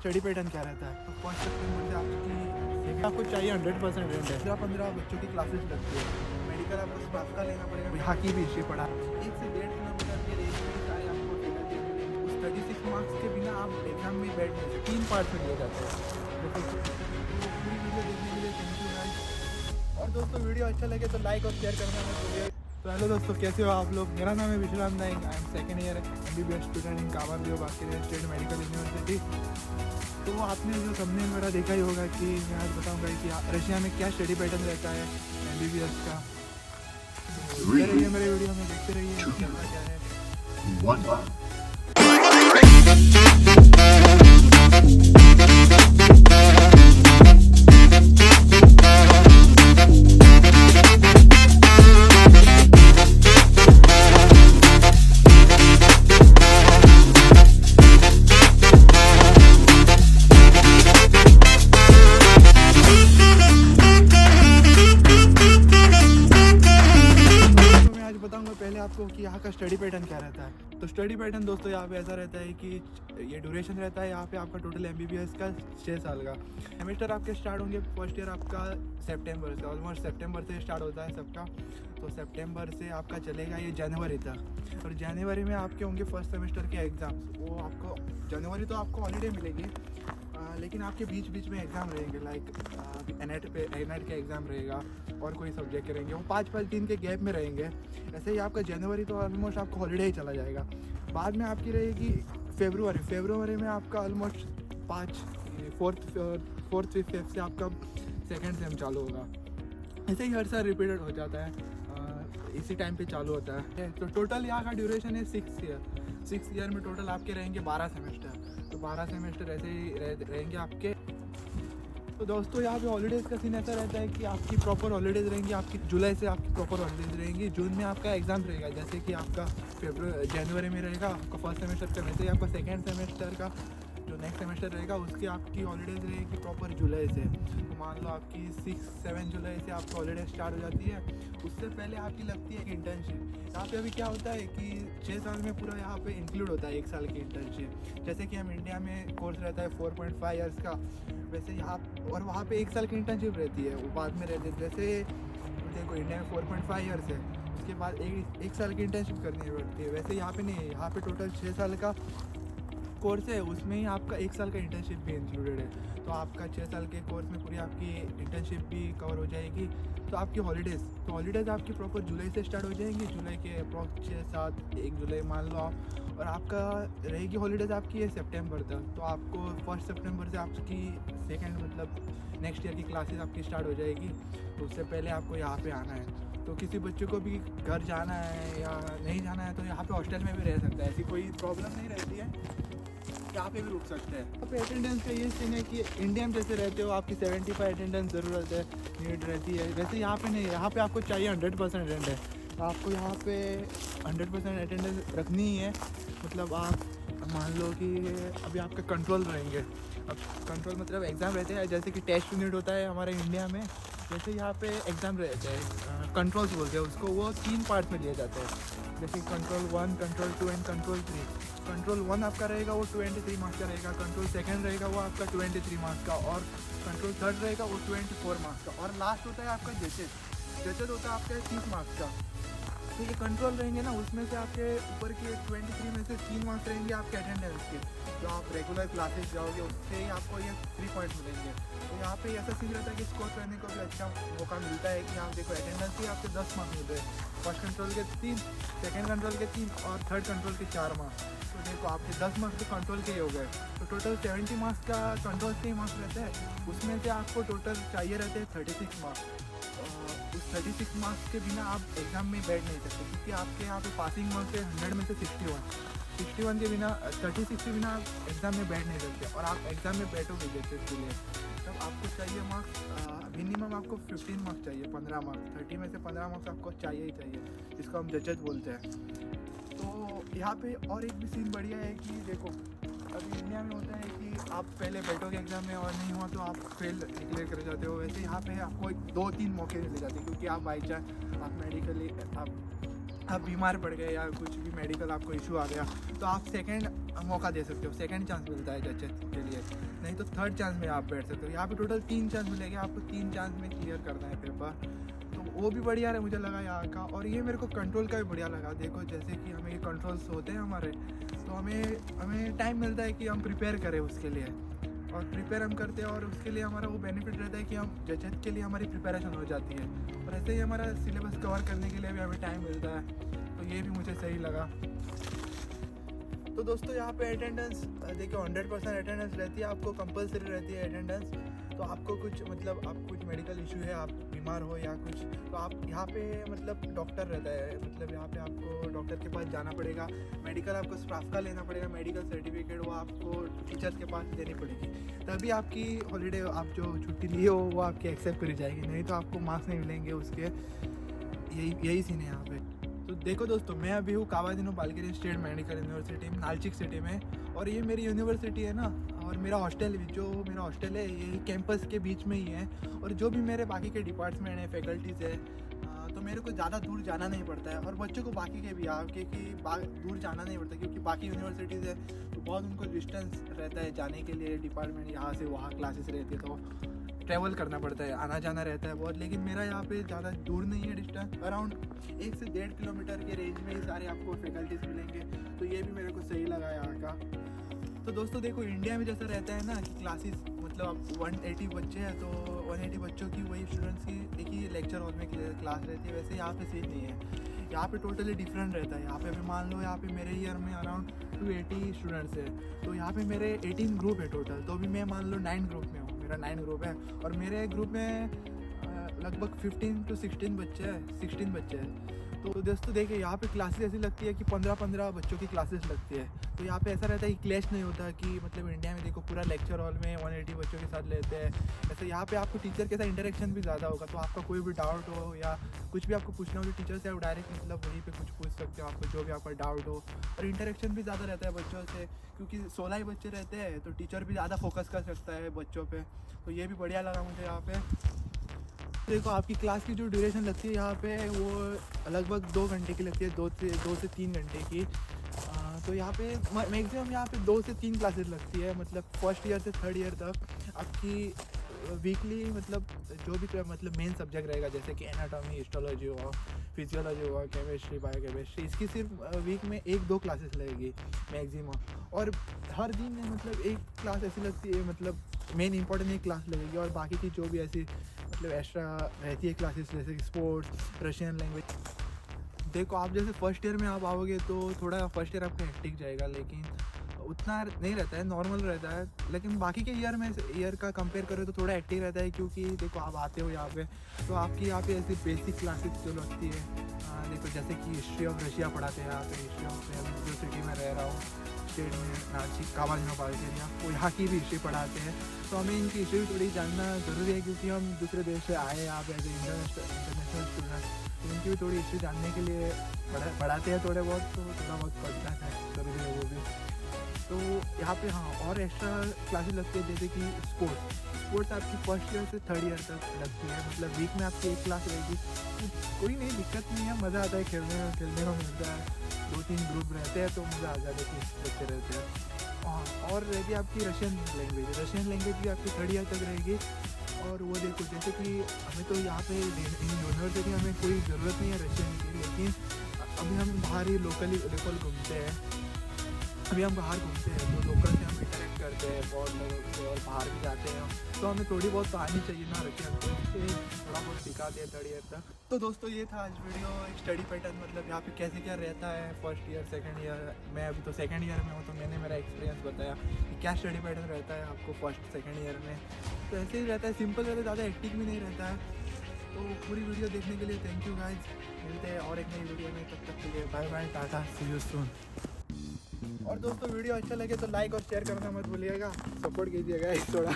Study pattern क्या रहता है। तो फर्स्ट सेप्टेम्बर से आपको चाहिए 100% रेंट है। 15 बच्चों की क्लासेस लगती है। मेडिकल आपको स्टाफ का लेना पड़ेगा। यहाँ की भी इश्यू पड़ा 1 से 1.5 किलोमीटर के रेंज में सारे आपको डेटा दे मिलेंगे। उस 36 मार्क्स के बिना आप एग्जाम में बैठ नहीं सकते। 3 पार्ट में लिए जाते हैं। पूरी वीडियो देखने के लिए थैंक यू गाइस। और दोस्तों वीडियो अच्छा लगे तो लाइक और शेयर करना मत भूलिए। तो हेलो दोस्तों, कैसे हो आप लोग। मेरा नाम है Vishram Naik. I am second year MBBS student in कामारदेव बाकी स्टेट मेडिकल यूनिवर्सिटी। तो आपने जो थंबनेल मेरा देखा ही होगा कि मैं आज बताऊंगा कि रशिया में क्या स्टडी पैटर्न रहता है MBBS का। देखते रहिए मेरे वीडियो में, देखते रहिए क्या है। बताऊंगा पहले आपको कि यहाँ का स्टडी पैटर्न क्या रहता है। तो स्टडी पैटर्न दोस्तों यहाँ पे ऐसा रहता है कि ये ड्यूरेशन रहता है यहाँ पे आपका टोटल MBBS का 6 साल का। सेमेस्टर आपके स्टार्ट होंगे फर्स्ट ईयर आपका सितंबर से, ऑलमोस्ट सितंबर से स्टार्ट होता है सबका। तो सितंबर से आपका चलेगा ये जनवरी तक। और जनवरी में आपके होंगे फर्स्ट सेमेस्टर के एग्ज़ाम्स। वो आपको जनवरी तो आपको हॉलीडे मिलेगी, लेकिन आपके बीच बीच में एग्ज़ाम रहेंगे। लाइक एनेट का एग्ज़ाम रहेगा और कोई सब्जेक्ट रहेंगे, वो 5-5 दिन के गैप में रहेंगे। ऐसे ही आपका जनवरी तो ऑलमोस्ट आपको हॉलीडे ही चला जाएगा। बाद में आपकी रहेगी फरवरी में आपका ऑलमोस्ट 4th 5th से आपका सेकेंड सेम चालू होगा। ऐसे ही हर साल रिपीटेड हो जाता है, इसी टाइम पे चालू होता है। तो टोटल यहाँ का ड्यूरेशन है 6 ईयर में टोटल आपके रहेंगे 12 सेमेस्टर। तो 12 सेमेस्टर ऐसे ही रहेंगे आपके। तो दोस्तों यहाँ पे हॉलीडेज़ का सीन ऐसा रहता है कि आपकी प्रॉपर हॉलीडेज़ रहेंगी। आपकी जुलाई से आपकी प्रॉपर हॉलीडेज़ रहेंगी। जून में आपका एग्ज़ाम रहेगा, जैसे कि आपका जनवरी में रहेगा आपका फर्स्ट सेमेस्टर का, वैसे ही आपका सेकेंड सेमेस्टर का जो नेक्स्ट सेमेस्टर रहेगा उसकी आपकी हॉलीडेज़ रहेगी प्रॉपर जुलाई से। तो मान लो आपकी 6-7 जुलाई से आपकी हॉलीडेज स्टार्ट हो जाती है। उससे पहले आपकी लगती है इंटर्नशिप। यहाँ पे अभी क्या होता है कि 6 साल में पूरा यहाँ पे इंक्लूड होता है 1 साल की इंटर्नशिप। जैसे कि हम इंडिया में कोर्स रहता है 4.5 ईयर्स का, वैसे यहाँ और वहाँ पे 1 साल की इंटर्नशिप रहती है, वो बाद में रहती है। जैसे देखो इंडिया में 4.5 ईयर्स है, उसके बाद एक साल की इंटर्नशिप करनी पड़ती है। वैसे यहाँ पे नहीं है, यहाँ पे टोटल 6 साल का कोर्स है, उसमें ही आपका 1 साल का इंटर्नशिप भी इंक्लूडेड है। तो आपका 6 साल के कोर्स में पूरी आपकी इंटर्नशिप भी कवर हो जाएगी। तो आपकी हॉलीडेज़ आपकी प्रॉपर जुलाई से स्टार्ट हो जाएंगी। जुलाई के अप्रॉक्स 6-7 1 जुलाई मान लो आप। और आपका रहेगी हॉलीडेज़ आपकी है सितंबर तक। तो आपको 1 सितंबर से आपकी सेकेंड मतलब नेक्स्ट ईयर की क्लासेस आपकी स्टार्ट हो जाएगी। तो उससे पहले आपको यहाँ पे आना है। तो किसी बच्चे को भी घर जाना है या नहीं जाना है तो यहाँ पे हॉस्टल में भी रह सकता है, ऐसी कोई प्रॉब्लम नहीं रहती है, यहाँ पे भी रुक सकते हैं। यहाँ पे अटेंडेंस का ये सीन है कि इंडिया में जैसे रहते हो आपकी 75 अटेंडेंस ज़रूरत है, नीड रहती है। वैसे यहाँ पे नहीं है, यहाँ पे आपको चाहिए 100% अटेंडेंस है। तो आपको यहाँ पे 100% अटेंडेंस रखनी ही है। मतलब आप मान लो कि अभी आपका कंट्रोल रहेंगे। अब कंट्रोल मतलब एग्ज़ाम रहते हैं, जैसे कि टेस्ट यूनिट होता है हमारे इंडिया में, जैसे यहाँ पे एग्ज़ाम रहते हैं कंट्रोल्स बोलते हैं उसको। वो 3 पार्ट में लिए जाते हैं, जैसे control 1, control 2 and control 3। Control 1 आपका रहेगा वो 23 मार्क्स का रहेगा। कंट्रोल सेकंड रहेगा वो आपका 23 मार्क्स का। और कंट्रोल थर्ड रहेगा वो 24 मार्क्स का। और लास्ट होता है आपका जजेस होता है आपका 30 मार्क्स का। तो ये कंट्रोल रहेंगे ना, उसमें से आपके ऊपर के 23 में से 3 मार्क्स रहेंगे आपके अटेंडेंस के। जो आप रेगुलर क्लासेस जाओगे उससे ही आपको ये 3 पॉइंट मिलेंगे। तो यहाँ पे ऐसा सीन रहता है कि स्कोर करने को भी अच्छा मौका मिलता है कि आप देखो अटेंडेंस के आपके 10 मार्क्स मिलते हैं। फर्स्ट कंट्रोल के 3, सेकेंड कंट्रोल के 3 और थर्ड कंट्रोल के 4 मार्क्स। तो देखो आपके 10 मार्क्स तो कंट्रोल के ही हो गए। तो टोटल 70 मार्क्स का कंट्रोल के ही मार्क्स रहते हैं। उसमें से आपको टोटल चाहिए रहते हैं 36 मार्क्स। उस 36 मार्क्स के बिना आप एग्ज़ाम में बैठ नहीं सकते, क्योंकि आपके यहाँ पे पासिंग मार्क्स है 100 में से 61 के बिना 36 के बिना आप एग्ज़ाम में बैठ नहीं सकते। और आप एग्ज़ाम में बैठोगे जैसे के लिए तब आपको चाहिए मार्क्स मिनिमम आपको 15 मार्क्स चाहिए, 15 मार्क्स 30 में से 15 मार्क्स आपको चाहिए ही चाहिए, जिसको हम जजेस बोलते हैं। तो यहाँ पे और एक भी सीन बढ़िया है कि देखो अभी इंडिया में होता है कि आप पहले बैठोगे एग्ज़ाम में और नहीं हुआ तो आप फेल डिक्लेयर कर जाते हो। वैसे यहाँ पे आपको 2-3 मौके मिले जाते हैं, क्योंकि आप बाई चांस आप मेडिकली आप बीमार पड़ गए या कुछ भी मेडिकल आपको इशू आ गया तो आप सेकंड मौका दे सकते हो, सेकंड चांस मिलता है जजेस के लिए, नहीं तो थर्ड चांस में आप बैठ सकते हो। यहाँ पे टोटल 3 चांस मिलेंगे आपको, 3 चांस में क्लियर करना है पेपर, तो वो भी बढ़िया है मुझे लगा यहाँ का। और ये मेरे को कंट्रोल का भी बढ़िया लगा। देखो जैसे कि हमें ये कंट्रोल्स होते हैं हमारे, तो हमें टाइम मिलता है कि हम प्रिपेयर करें उसके लिए, और प्रिपेयर हम करते हैं और उसके लिए हमारा वो बेनिफिट रहता है कि हम जजेस के लिए हमारी प्रिपरेशन हो जाती है, और ऐसे ही हमारा सिलेबस कवर करने के लिए भी हमें टाइम मिलता है, तो ये भी मुझे सही लगा। तो दोस्तों यहाँ पे अटेंडेंस देखो 100% अटेंडेंस रहती है, आपको कंपलसरी रहती है अटेंडेंस। तो आपको कुछ मतलब आप कुछ मेडिकल इशू है, आप बीमार हो या कुछ, तो आप यहाँ पे मतलब डॉक्टर रहता है, मतलब यहाँ पे आपको डॉक्टर के पास जाना पड़ेगा। मेडिकल आपको स्टाफ का लेना पड़ेगा, मेडिकल सर्टिफिकेट वो आपको टीचर्स के पास देनी पड़ेगी, तभी आपकी हॉलीडे आप जो छुट्टी ली हो वो आपकी एक्सेप्ट करी जाएगी, नहीं तो आपको मार्क्स नहीं मिलेंगे उसके। यही सीन है यहाँ पे। तो देखो दोस्तों, मैं अभी हूँ कावाजीनो बालगिरी स्टेट मेडिकल यूनिवर्सिटी में, नालचिक सिटी में, और ये मेरी यूनिवर्सिटी है ना, और मेरा हॉस्टल है ये कैंपस के बीच में ही है। और जो भी मेरे बाकी के डिपार्टमेंट है, फैकल्टीज़ है, तो मेरे को ज़्यादा दूर जाना नहीं पड़ता है, और बच्चों को बाकी के भी आके दूर जाना नहीं पड़ता, क्योंकि बाकी यूनिवर्सिटीज़ है तो बहुत उनको डिस्टेंस रहता है जाने के लिए, डिपार्टमेंट यहाँ से वहाँ क्लासेस रहती है, तो ट्रैवल करना पड़ता है, आना जाना रहता है बहुत। लेकिन मेरा यहाँ पे ज़्यादा दूर नहीं है, डिस्टेंस अराउंड 1 से 1.5 किलोमीटर के रेंज में ही सारे आपको फैकल्टीज़ मिलेंगे, तो ये भी मेरे को सही लगा यहाँ का। तो दोस्तों देखो, इंडिया में जैसा रहता है ना कि क्लासेस मतलब आप 180 बच्चे हैं तो 180 बच्चों की वही स्टूडेंट्स की एक ही लेक्चर हॉल में क्लास रहती है, वैसे यहाँ पे सीन नहीं है। यहाँ पे टोटली डिफरेंट रहता है। यहाँ पे भी मान लो यहाँ पे मेरे ईयर में अराउंड 280 स्टूडेंट्स है, तो यहाँ पे मेरे 18 ग्रुप है टोटल, तो भी मैं मान लो 9 ग्रुप में हूँ, मेरा 9 ग्रुप है, और मेरे ग्रुप में लगभग 15 to 16 बच्चे हैं। तो दोस्तों देखिए, यहाँ पे क्लासेस ऐसी लगती है कि 15 बच्चों की क्लासेस लगती है, तो यहाँ पे ऐसा रहता है कि क्लैश नहीं होता कि मतलब इंडिया में देखो पूरा लेक्चर हॉल में 180 बच्चों के साथ लेते हैं, ऐसे यहाँ पे आपको टीचर के साथ इंटरेक्शन भी ज़्यादा होगा, तो आपका कोई भी डाउट हो या कुछ भी आपको पूछना हो तो टीचर से आप डायरेक्ट मतलब वहीं पे कुछ पूछ सकते हो, आपको जो भी आपका डाउट हो। और इंटरेक्शन भी ज़्यादा रहता है बच्चों से, क्योंकि 16 ही बच्चे रहते हैं, तो टीचर भी ज़्यादा फोकस कर सकता है बच्चों पर, तो ये भी बढ़िया लगा मुझे यहाँ पर। देखो आपकी क्लास की जो ड्यूरेशन लगती है यहाँ पे वो लगभग 2 घंटे की लगती है, 2 से 3 घंटे की। तो यहाँ पे मैक्सिमम यहाँ पे 2 से 3 क्लासेस लगती है, मतलब फर्स्ट ईयर से थर्ड ईयर तक आपकी वीकली मतलब जो भी मतलब मेन सब्जेक्ट रहेगा, जैसे कि एनाटॉमी, हिस्टोलॉजी हुआ, फिजियोलॉजी हुआ, केमिस्ट्री, बायोकेमिस्ट्री, इसकी सिर्फ वीक में 1-2 क्लासेस लगेगी मैक्सिमम। और हर दिन मतलब एक क्लास ऐसी लगती है, मतलब मेन इंपॉर्टेंट एक क्लास लगेगी, और बाकी की जो भी ऐसी मतलब एक्स्ट्रा रहती है क्लासेस, जैसे कि स्पोर्ट्स, रशियन लैंग्वेज। देखो आप जैसे फर्स्ट ईयर में आप आओगे तो थोड़ा फर्स्ट ईयर आपका हेक्टिक जाएगा, लेकिन उतना नहीं रहता है, नॉर्मल रहता है। लेकिन बाकी के ईयर का कंपेयर करें तो थोड़ा एक्टिव रहता है, क्योंकि देखो आप आते हो यहाँ पे तो आपकी यहाँ पे ऐसी बेसिक क्लासेस जो लगती है, देखो जैसे कि हिस्ट्री ऑफ रशिया पढ़ाते हैं यहाँ पे, हिस्ट्री ऑफ जो सिटी में रह रहा हूँ स्टेट में, नालचिक कावाजीनो बालगिरी, वो यहाँ की भी हिस्ट्री पढ़ाते हैं, तो हमें इनकी हिस्ट्री थोड़ी जानना ज़रूरी है, क्योंकि हम दूसरे देश से आए हैं यहाँ पे एज ए इंटरनेशनल स्टूडेंट, तो उनकी भी थोड़ी हिस्ट्री जानने के लिए पढ़ाते हैं थोड़े बहुत, तो थोड़ा बहुत पढ़ना है, ज़रूरी है वो भी। तो यहाँ पे हाँ और एक्स्ट्रा क्लासेस लगती है, जैसे कि स्पोर्ट्स आपकी फर्स्ट ईयर से थर्ड ईयर तक लगती है, मतलब वीक में आपकी 1 क्लास रहेगी, कोई नहीं दिक्कत नहीं है, मज़ा आता है खेलने में मिलता है, 2-3 ग्रुप रहते हैं तो मज़ा आ जाता है, बच्चे रहते हैं। हाँ, और रहेगी आपकी रशियन लैंग्वेज भी आपकी थर्ड ईयर तक रहेगी। और वो देखो जैसे कि हमें तो यहाँ पे यूनिवर्सिटी हमें कोई ज़रूरत नहीं है रशियन की, लेकिन अभी हम बाहर ही लोकल घूमते हैं, तो लोकल से हम इंटरेक्ट करते हैं बहुत लोगों से, और बाहर भी जाते हैं, तो हमें थोड़ी बहुत तो आनी चाहिए ना रशियन, तो थोड़ा बहुत सिखाते हैं थर्ड ईयर तक। तो दोस्तों ये था आज वीडियो, स्टडी पैटर्न मतलब यहाँ पे कैसे क्या रहता है फर्स्ट ईयर सेकंड ईयर। मैं अभी तो सेकंड ईयर में हूँ, तो मैंने मेरा एक्सपीरियंस बताया कि क्या स्टडी पैटर्न रहता है आपको फर्स्ट सेकंड ईयर में। तो ऐसे ही रहता है, सिंपल रहता है, ज़्यादा एक्टिव भी नहीं रहता है। तो पूरी वीडियो देखने के लिए थैंक यू गाइज, मिलते हैं और एक नई वीडियो में, तब तक के लिए bye bye, tata, see you soon. और दोस्तों वीडियो अच्छा लगे तो लाइक और शेयर करना मत भूलिएगा, सपोर्ट कीजिएगा थोड़ा।